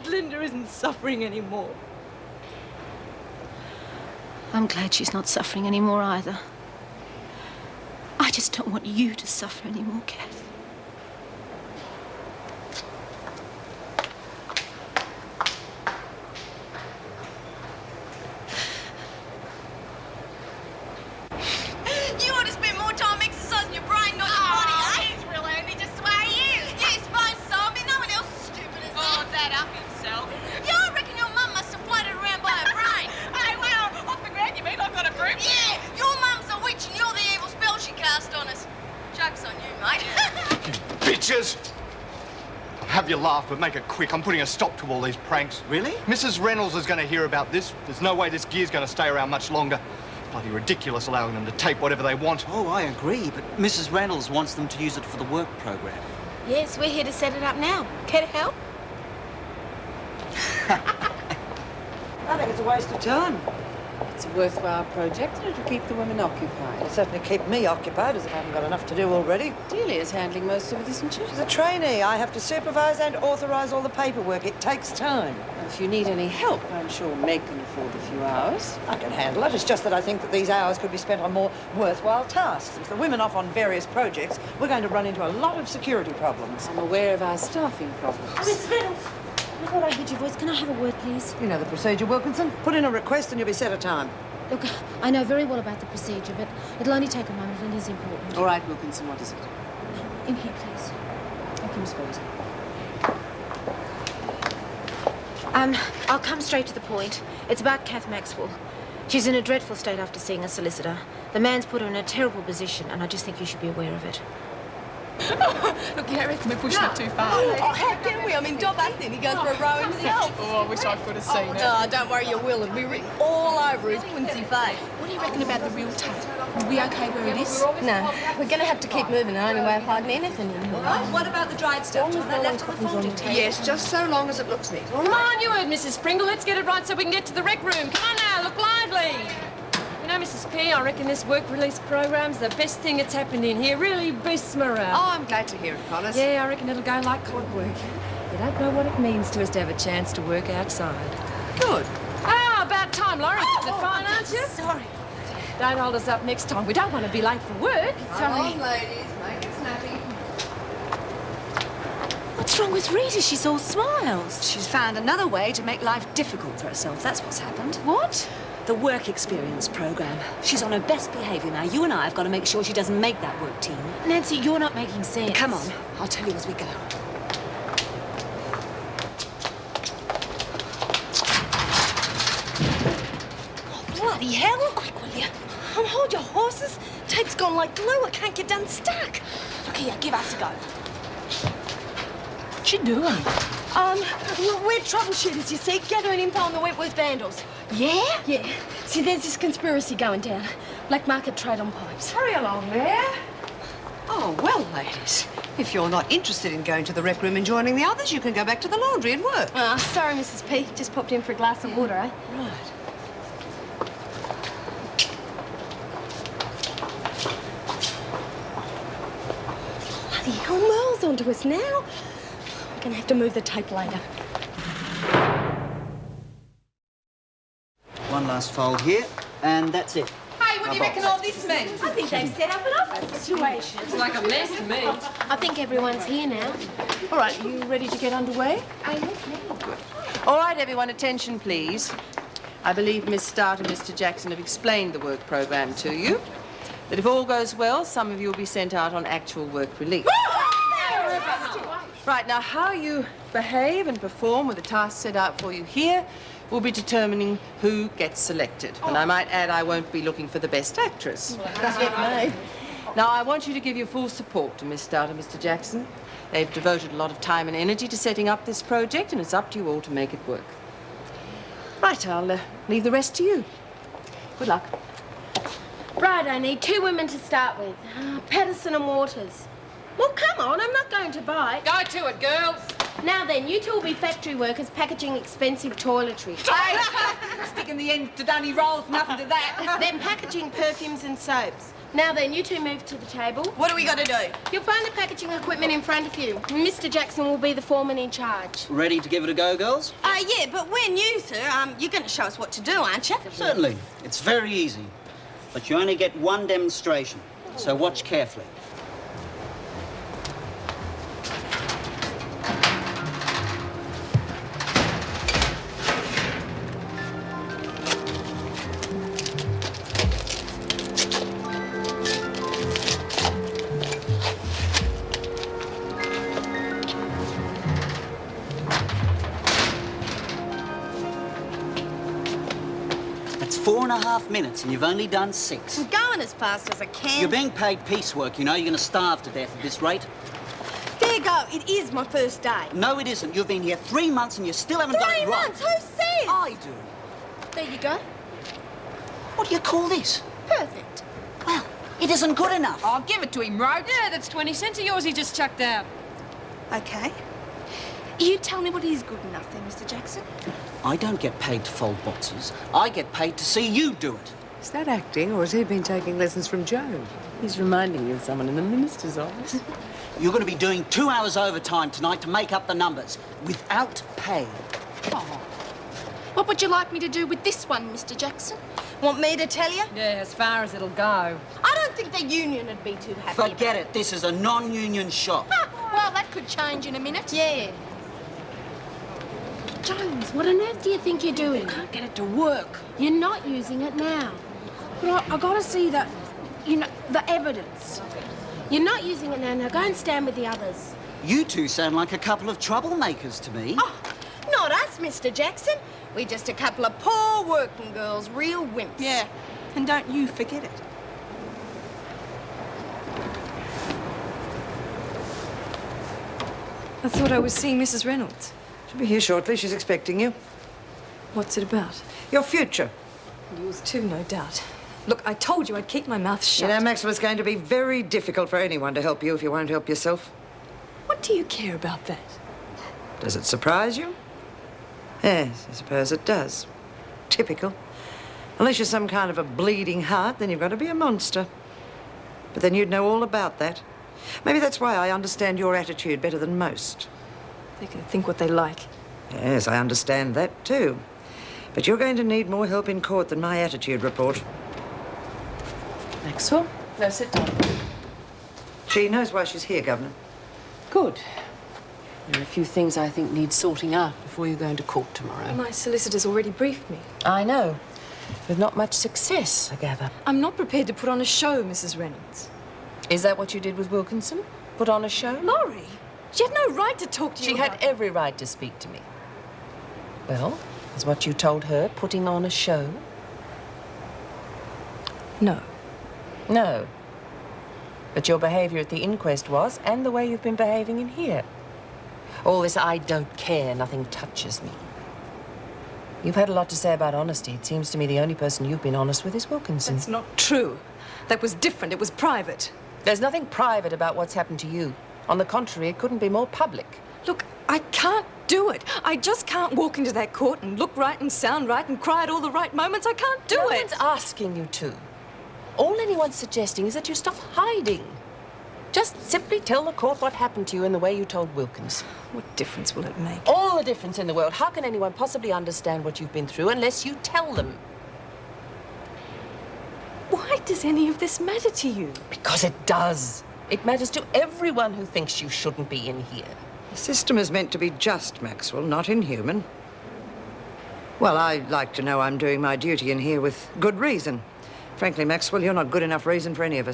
glad Linda isn't suffering anymore. I'm glad she's not suffering anymore either. I just don't want you to suffer anymore, Kath. You ought to spend more time exercising your brain, not your body, eh? He's real handy just the way he is. Yeah, suppose so. I mean, no one else is stupid as Oh, that. that up himself. Yeah, I reckon your mum must have floated around by her brain. Hey, well, off the ground, you mean I've got a group? Yeah, your mum's a witch and you're the evil spell she cast on us. Joke's on you, mate. Bitches! Have your laugh, but make it quick. I'm putting a stop to all these pranks. Really? Mrs. Reynolds is going to hear about this. There's no way this gear's going to stay around much longer. Bloody ridiculous allowing them to tape whatever they want. Oh, I agree, but Mrs. Reynolds wants them to use it for the work program. Yes, we're here to set it up now. Care to help? I think it's a waste of time. It's a worthwhile project and it'll keep the women occupied. It'll certainly keep me occupied, as if I haven't got enough to do already. Delia's handling most of it, isn't she? She's a trainee. I have to supervise and authorise all the paperwork. It takes time. If you need any help, I'm sure Meg can afford a few hours. I can handle it. It's just that I think that these hours could be spent on more worthwhile tasks. With the women off on various projects, we're going to run into a lot of security problems. I'm aware of our staffing problems. Miss Reynolds, I thought I heard your voice. Can I have a word, please? You know the procedure, Wilkinson. Put in a request and you'll be set a time. Look, I know very well about the procedure, but it'll only take a moment and is important. All right, Wilkinson, what is it? In here, please. Thank you, Miss Rose. I'll come straight to the point. It's about Kath Maxwell. She's in a dreadful state after seeing a solicitor. The man's put her in a terrible position, and I just think you should be aware of it. Look, you don't reckon we're pushing it too far? Oh, how can we? I mean, Dob Aston, he goes for a row himself. Oh, I wish I could have seen it. Oh, don't worry, you will. It'll be written all over his punsy face. What do you reckon about the real tape? Are we okay where it is? No, we're going to have to keep moving. The only way of hiding anything in here. What about the dried stuff? To the left of the folding table? Yes, just so long as it looks neat. Come on, you heard Mrs. Springle. Let's get it right so we can get to the rec room. Come on now, look lively. You know, Mrs. P, I reckon this work release program's the best thing that's happened in here. Really boosts morale. Oh, I'm glad to hear it, Connors. Yeah, I reckon it'll go like clockwork. You don't know what it means to us to have a chance to work outside. Good. Ah, about time, Lauren. You're fine, aren't you? Sorry. Don't hold us up next time. We don't want to be late for work. Come on, ladies, make it snappy. What's wrong with Rita? She's all smiles. She's found another way to make life difficult for herself. That's what's happened. What? The work experience program. She's on her best behaviour now. You and I have got to make sure she doesn't make that work team. Nancy, you're not making sense. Come on, I'll tell you as we go. Oh, bloody hell. Quick, will you? Hold your horses. Tape's gone like glue. I can't get done stuck. Look here, give us a go. What you doing? We're troubleshooters, you see, gathering info on the Wentworth vandals. Yeah? Yeah. See, there's this conspiracy going down. Black market trade on pipes. Hurry along there. Oh, well, ladies, if you're not interested in going to the rec room and joining the others, you can go back to the laundry and work. Oh, sorry, Mrs. P. Just popped in for a glass of water, eh? Right. Bloody hell, Merle's onto us now. We're going to have to move the tape later. One last fold here, and that's it. Hey, what do you reckon all this means? I think they've set up an office situation. It's like a mess to me. I think everyone's here now. All right, you ready to get underway? All right, everyone, attention, please. I believe Miss Starr and Mr. Jackson have explained the work program to you. That if all goes well, some of you will be sent out on actual work relief. Right, now how you behave and perform with the tasks set out for you here will be determining who gets selected. And I might add, I won't be looking for the best actress. Now, I want you to give your full support to Miss Stout and Mr. Jackson. They've devoted a lot of time and energy to setting up this project, and it's up to you all to make it work. Right, I'll leave the rest to you. Good luck. Right, I need 2 women to start with. Patterson and Waters. Well, come on, I'm not going to bite. Go to it, girls. Now then, you two will be factory workers packaging expensive toiletries. Sticking the end to Dunny rolls, nothing to that. Then packaging perfumes and soaps. Now then, you two move to the table. What do we got to do? You'll find the packaging equipment in front of you. Mr. Jackson will be the foreman in charge. Ready to give it a go, girls? Yeah, but we're new, sir. You're going to show us what to do, aren't you? Certainly. It's very easy. But you only get one demonstration, so watch carefully. That's 4.5 minutes, and you've only done 6. I'm going as fast as I can. You're being paid piecework, you know. You're going to starve to death at this rate. There you go. It is my first day. No, it isn't. You've been here 3 months, and you still haven't got 3 it right. months? Who says? I do. There you go. What do you call this? Perfect. Well, it isn't good enough. I'll give it to him, Roach. Yeah, that's 20 cents of yours he just chucked out. Okay. You tell me what is good enough then, Mr. Jackson. I don't get paid to fold boxes. I get paid to see you do it. Is that acting, or has he been taking lessons from Joan? He's reminding you of someone in the minister's office. You're going to be doing 2 hours overtime tonight to make up the numbers, without pay. Oh. What would you like me to do with this one, Mr. Jackson? Want me to tell you? Yeah, as far as it'll go. I don't think the union would be too happy. Forget it. This is a non-union shop. Well, that could change in a minute. Yeah. Jones, what on earth do you think you're doing? Can't get it to work. You're not using it now. But I gotta see the, the evidence. You're not using it now. Now go and stand with the others. You two sound like a couple of troublemakers to me. Oh, not us, Mr. Jackson. We're just a couple of poor working girls, real wimps. Yeah, and don't you forget it. I thought I was seeing Mrs. Reynolds. She'll be here shortly. She's expecting you. What's it about? Your future. Yours too, no doubt. Look, I told you I'd keep my mouth shut. You know, Maxwell, it's going to be very difficult for anyone to help you if you won't help yourself. What do you care about that? Does it surprise you? Yes, I suppose it does. Typical. Unless you're some kind of a bleeding heart, then you've got to be a monster. But then you'd know all about that. Maybe that's why I understand your attitude better than most. They can think what they like. Yes, I understand that too. But you're going to need more help in court than my attitude report. Maxwell? No, sit down. She knows why she's here, Governor. Good. There are a few things I think need sorting out before you go into court tomorrow. My solicitor's already briefed me. I know. With not much success, I gather. I'm not prepared to put on a show, Mrs. Reynolds. Is that what you did with Wilkinson? Put on a show? Laurie, she had no right to talk to you. She had every right to speak to me. Well, is what you told her putting on a show? No. No. But your behavior at the inquest was, and the way you've been behaving in here. All this I don't care, nothing touches me. You've had a lot to say about honesty. It seems to me the only person you've been honest with is Wilkinson. That's not true. That was different. It was private. There's nothing private about what's happened to you. On the contrary, it couldn't be more public. Look, I can't do it. I just can't walk into that court and look right and sound right and cry at all the right moments. I can't do No it. one's asking you to. All anyone's suggesting is that you stop hiding. Just simply tell the court what happened to you in the way you told Wilkinson. What difference will it make? All the difference in the world. How can anyone possibly understand what you've been through unless you tell them? Why does any of this matter to you? Because it does. It matters to everyone who thinks you shouldn't be in here. The system is meant to be just, Maxwell, not inhuman. Well, I like to know I'm doing my duty in here with good reason. Frankly, Maxwell, you're not good enough reason for any of us.